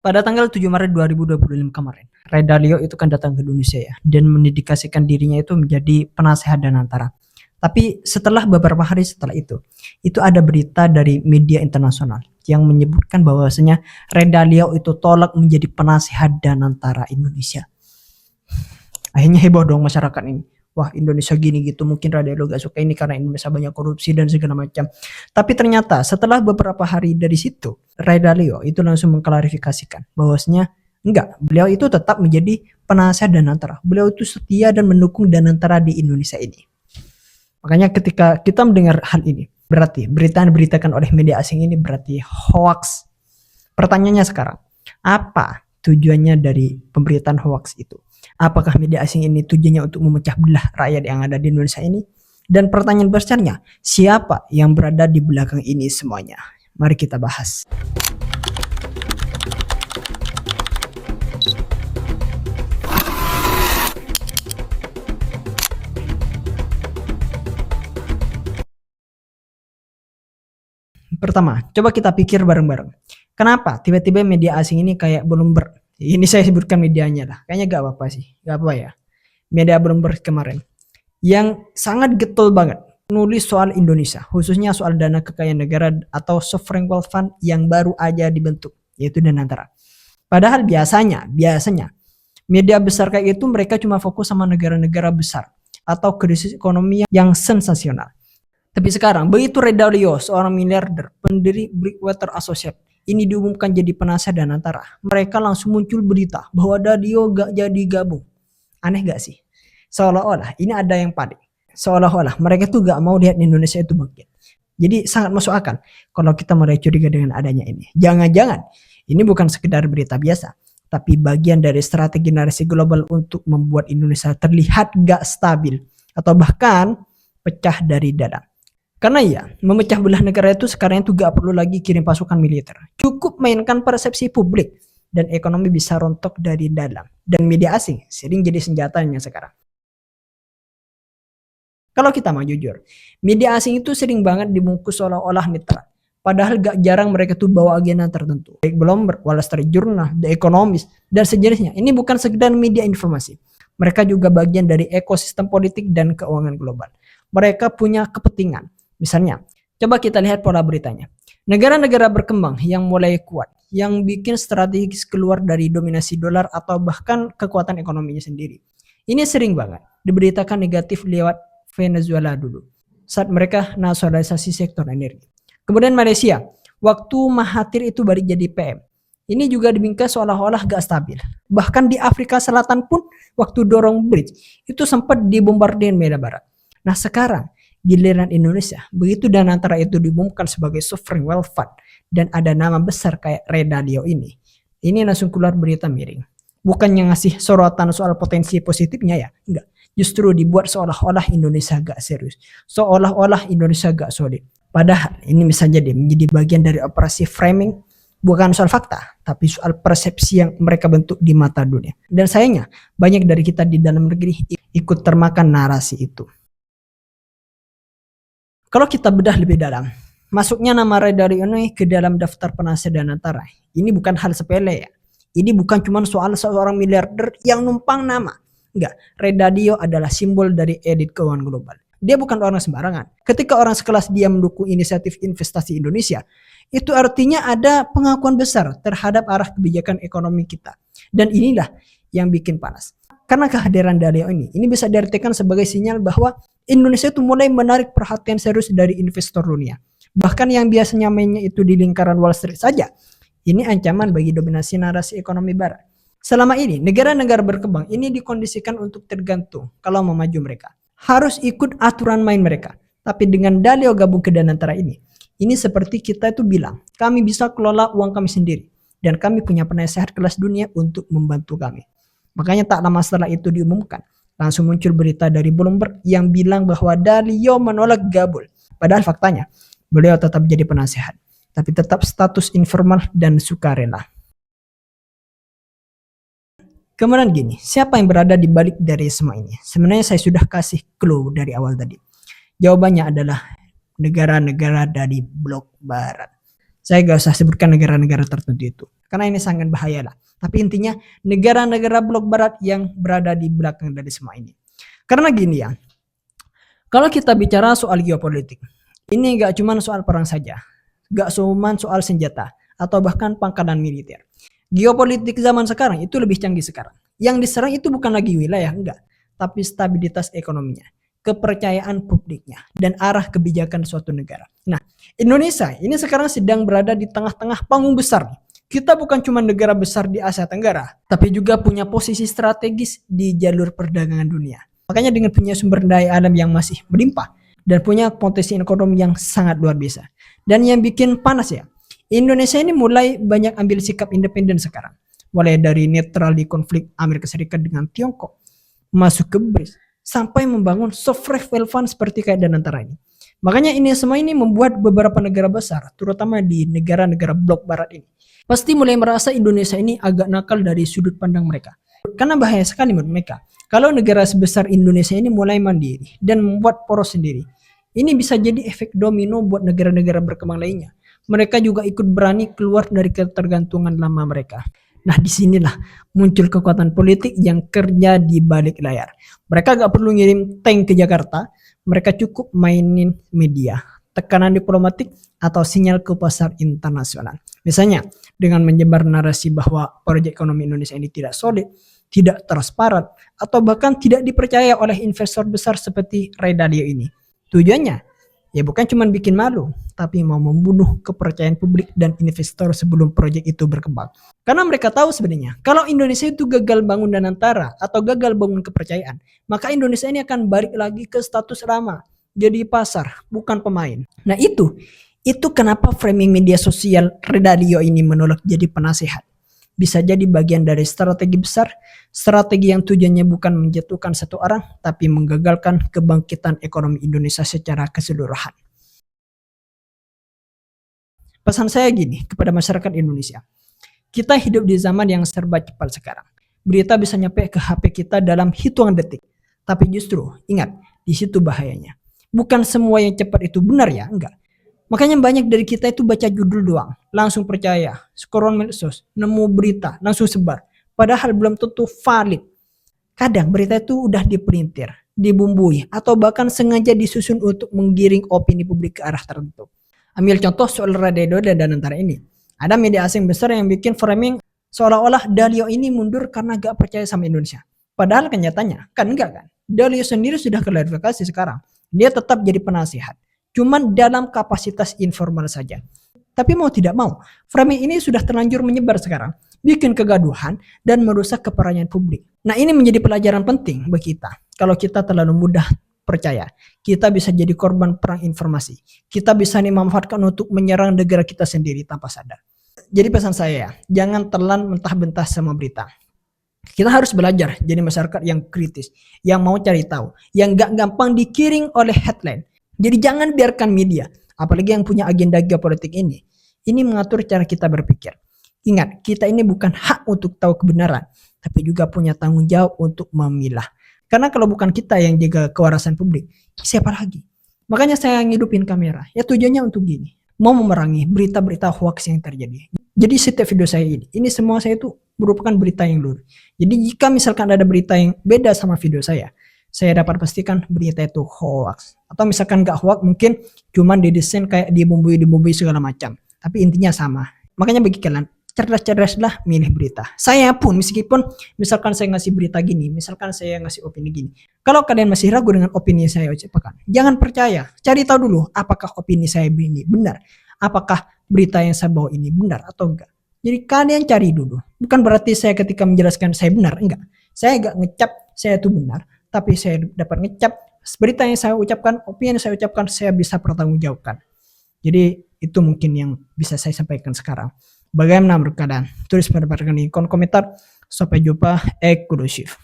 Pada tanggal 7 Maret 2025 kemarin, Ray Dalio itu kan datang ke Indonesia ya, dan mendedikasikan dirinya itu menjadi penasehat dan antara. Tapi setelah beberapa hari setelah itu ada berita dari media internasional yang menyebutkan bahwasanya Ray Dalio itu tolak menjadi penasehat dan antara Indonesia. Akhirnya heboh dong masyarakat ini. Wah, Indonesia gini gitu, mungkin Ray Dalio gak suka ini karena Indonesia banyak korupsi dan segala macam. Tapi ternyata setelah beberapa hari dari situ, Ray Dalio itu langsung mengklarifikasikan bahwasanya enggak, beliau itu tetap menjadi penasehat dan antara. Beliau itu setia dan mendukung dan antara di Indonesia ini. Makanya ketika kita mendengar hal ini, berarti berita yang diberitakan oleh media asing ini berarti hoax. Pertanyaannya sekarang, apa tujuannya dari pemberitaan hoax itu? Apakah media asing ini tujuannya untuk memecah belah rakyat yang ada di Indonesia ini? Dan pertanyaan besarnya, siapa yang berada di belakang ini semuanya? Mari kita bahas. Pertama, coba kita pikir bareng-bareng. Kenapa tiba-tiba media asing ini kayak Bloomberg? Ini saya sebutkan medianya lah. Kayaknya gak apa-apa sih. Gak apa ya. Media Bloomberg kemarin. Yang sangat getol banget. Nulis soal Indonesia. Khususnya soal dana kekayaan negara atau sovereign wealth fund yang baru aja dibentuk. Yaitu Danantara. Padahal biasanya media besar kayak itu mereka cuma fokus sama negara-negara besar. Atau krisis ekonomi yang sensasional. Tapi sekarang, begitu Ray Dalio, seorang miliarder, pendiri Breakwater Associates, ini diumumkan jadi penasehat dan antara. Mereka langsung muncul berita bahwa Dalio gak jadi gabung. Aneh gak sih? Seolah-olah ini ada yang panik. Seolah-olah mereka tuh gak mau lihat Indonesia itu bangkit. Jadi sangat masuk akal kalau kita mulai curiga dengan adanya ini. Jangan-jangan ini bukan sekedar berita biasa, tapi bagian dari strategi narasi global untuk membuat Indonesia terlihat gak stabil atau bahkan pecah dari dalam. Karena ya, memecah belah negara itu sekarang itu gak perlu lagi kirim pasukan militer. Cukup mainkan persepsi publik dan ekonomi bisa rontok dari dalam. Dan media asing sering jadi senjatanya sekarang. Kalau kita mau jujur, media asing itu sering banget dibungkus seolah-olah netral. Padahal gak jarang mereka tuh bawa agenda tertentu. Baik Bloomberg, Wall Street Journal, The Economist, dan sejenisnya. Ini bukan sekedar media informasi. Mereka juga bagian dari ekosistem politik dan keuangan global. Mereka punya kepentingan. Misalnya, coba kita lihat pola beritanya. Negara-negara berkembang yang mulai kuat, yang bikin strategis keluar dari dominasi dolar atau bahkan kekuatan ekonominya sendiri. Ini sering banget diberitakan negatif lewat Venezuela dulu, saat mereka nasionalisasi sektor energi. Kemudian Malaysia, waktu Mahathir itu balik jadi PM. Ini juga dibingkai seolah-olah gak stabil. Bahkan di Afrika Selatan pun, waktu dorong bridge, itu sempat dibombardir media barat. Nah sekarang, giliran Indonesia, begitu Danantara itu diumumkan sebagai sovereign wealth fund dan ada nama besar kayak Ray Dalio ini langsung keluar berita miring. Bukannya ngasih sorotan soal potensi positifnya ya, enggak. Justru dibuat seolah-olah Indonesia gak serius, seolah-olah Indonesia gak solid. Padahal ini bisa jadi menjadi bagian dari operasi framing, bukan soal fakta, tapi soal persepsi yang mereka bentuk di mata dunia. Dan sayangnya banyak dari kita di dalam negeri ikut termakan narasi itu. Kalau kita bedah lebih dalam, masuknya nama Ray Dalio ini ke dalam daftar penasehat Danantara. Ini bukan hal sepele ya. Ini bukan cuma soal seorang miliarder yang numpang nama. Enggak, Ray Dalio adalah simbol dari elit keuangan global. Dia bukan orang sembarangan. Ketika orang sekelas dia mendukung inisiatif investasi Indonesia, itu artinya ada pengakuan besar terhadap arah kebijakan ekonomi kita. Dan inilah yang bikin panas. Karena kehadiran Dalio ini bisa diartikan sebagai sinyal bahwa Indonesia itu mulai menarik perhatian serius dari investor dunia. Bahkan yang biasanya mainnya itu di lingkaran Wall Street saja. Ini ancaman bagi dominasi narasi ekonomi barat. Selama ini, negara-negara berkembang ini dikondisikan untuk tergantung kalau mau maju mereka. Harus ikut aturan main mereka. Tapi dengan Dalio gabung ke Danantara ini seperti kita itu bilang, kami bisa kelola uang kami sendiri. Dan kami punya penasehat kelas dunia untuk membantu kami. Makanya tak lama setelah itu diumumkan, langsung muncul berita dari Bloomberg yang bilang bahwa Dalio menolak gabung. Padahal faktanya, beliau tetap jadi penasehat, tapi tetap status informal dan sukarela. Kemudian gini, siapa yang berada di balik dari semua ini? Sebenarnya saya sudah kasih clue dari awal tadi. Jawabannya adalah negara-negara dari blok barat. Saya gak usah sebutkan negara-negara tertentu itu. karena ini sangat bahaya lah. Tapi intinya negara-negara blok barat yang berada di belakang dari semua ini. Karena gini ya, kalau kita bicara soal geopolitik, ini gak cuma soal perang saja, gak cuma soal senjata atau bahkan pangkalan militer. Geopolitik zaman sekarang itu lebih canggih sekarang. Yang diserang itu bukan lagi wilayah, enggak, tapi stabilitas ekonominya, kepercayaan publiknya, dan arah kebijakan suatu negara. Nah, Indonesia ini sekarang sedang berada di tengah-tengah panggung besar. Kita bukan cuma negara besar di Asia Tenggara, tapi juga punya posisi strategis di jalur perdagangan dunia. Makanya dengan punya sumber daya alam yang masih melimpah dan punya potensi ekonomi yang sangat luar biasa. Dan yang bikin panas ya, Indonesia ini mulai banyak ambil sikap independen sekarang. Mulai dari netral di konflik Amerika Serikat dengan Tiongkok, masuk ke BRICS, sampai membangun soft level fund seperti kayak Danantara ini. Makanya ini semua ini membuat beberapa negara besar, terutama di negara-negara blok barat ini, pasti mulai merasa Indonesia ini agak nakal dari sudut pandang mereka. Karena bahaya sekali menurut mereka. Kalau negara sebesar Indonesia ini mulai mandiri dan membuat poros sendiri, ini bisa jadi efek domino buat negara-negara berkembang lainnya. Mereka juga ikut berani keluar dari ketergantungan lama mereka. Nah, disinilah muncul kekuatan politik yang kerja di balik layar. Mereka gak perlu ngirim tank ke Jakarta, mereka cukup mainin media, tekanan diplomatik, atau sinyal ke pasar internasional. Misalnya, dengan menyebar narasi bahwa proyek ekonomi Indonesia ini tidak solid, tidak transparan, atau bahkan tidak dipercaya oleh investor besar seperti Ray Dalio ini. Tujuannya, ya bukan cuma bikin malu, tapi mau membunuh kepercayaan publik dan investor sebelum proyek itu berkembang. Karena mereka tahu sebenarnya, kalau Indonesia itu gagal bangun Danantara atau gagal bangun kepercayaan, maka Indonesia ini akan balik lagi ke status lama, jadi pasar, bukan pemain. Nah itu kenapa framing media sosial Ray Dalio ini menolak jadi penasehat. Bisa jadi bagian dari strategi besar, strategi yang tujuannya bukan menjatuhkan satu orang, tapi menggagalkan kebangkitan ekonomi Indonesia secara keseluruhan. Pesan saya gini kepada masyarakat Indonesia, kita hidup di zaman yang serba cepat sekarang. Berita bisa nyampe ke HP kita dalam hitungan detik, tapi justru ingat, di situ bahayanya. Bukan semua yang cepat itu benar ya, enggak. Makanya banyak dari kita itu baca judul doang, langsung percaya, scroll medsos, nemu berita, langsung sebar. Padahal belum tentu valid. Kadang berita itu udah dipelintir, dibumbui, atau bahkan sengaja disusun untuk menggiring opini publik ke arah tertentu. Ambil contoh soal Ray Dalio dan Danantara ini. Ada media asing besar yang bikin framing seolah-olah Dalio ini mundur karena gak percaya sama Indonesia. Padahal kenyataannya, kan enggak kan? Dalio sendiri sudah klarifikasi sekarang. Dia tetap jadi penasihat. Cuman dalam kapasitas informal saja. Tapi mau tidak mau, framing ini sudah terlanjur menyebar sekarang, bikin kegaduhan dan merusak kepercayaan publik. Nah ini menjadi pelajaran penting bagi kita. Kalau kita terlalu mudah percaya, kita bisa jadi korban perang informasi. Kita bisa dimanfaatkan untuk menyerang negara kita sendiri tanpa sadar. Jadi pesan saya, jangan telan mentah-mentah sama berita. Kita harus belajar jadi masyarakat yang kritis, yang mau cari tahu, yang gak gampang dikiring oleh headline. Jadi jangan biarkan media, apalagi yang punya agenda geopolitik ini mengatur cara kita berpikir. Ingat, kita ini bukan hak untuk tahu kebenaran, tapi juga punya tanggung jawab untuk memilah. Karena kalau bukan kita yang jaga kewarasan publik, siapa lagi? Makanya saya ngidupin kamera, ya tujuannya untuk gini, mau memerangi berita-berita hoax yang terjadi. Jadi setiap video saya ini semua saya itu merupakan berita yang lurus. Jadi jika misalkan ada berita yang beda sama video saya dapat pastikan berita itu hoax. Atau misalkan gak hoax, mungkin cuman didesain kayak dibumbui segala macam. Tapi intinya sama. Makanya bagi kalian, cerdas-cerdaslah milih berita. Saya pun, meskipun misalkan saya ngasih berita gini, misalkan saya ngasih opini gini. Kalau kalian masih ragu dengan opini yang saya ucapkan, jangan percaya. Cari tahu dulu, apakah opini saya ini benar. Apakah berita yang saya bawa ini benar atau enggak. Jadi kalian cari dulu. Bukan berarti saya ketika menjelaskan saya benar, enggak. Saya enggak ngecap saya itu benar. Tapi saya dapat ngecap berita yang saya ucapkan, opini yang saya ucapkan, saya bisa pertanggungjawabkan. Jadi itu mungkin yang bisa saya sampaikan sekarang. Bagaimana menurut kalian? Tulis pendapat kalian di kolom komentar. Sampai jumpa, eksklusif.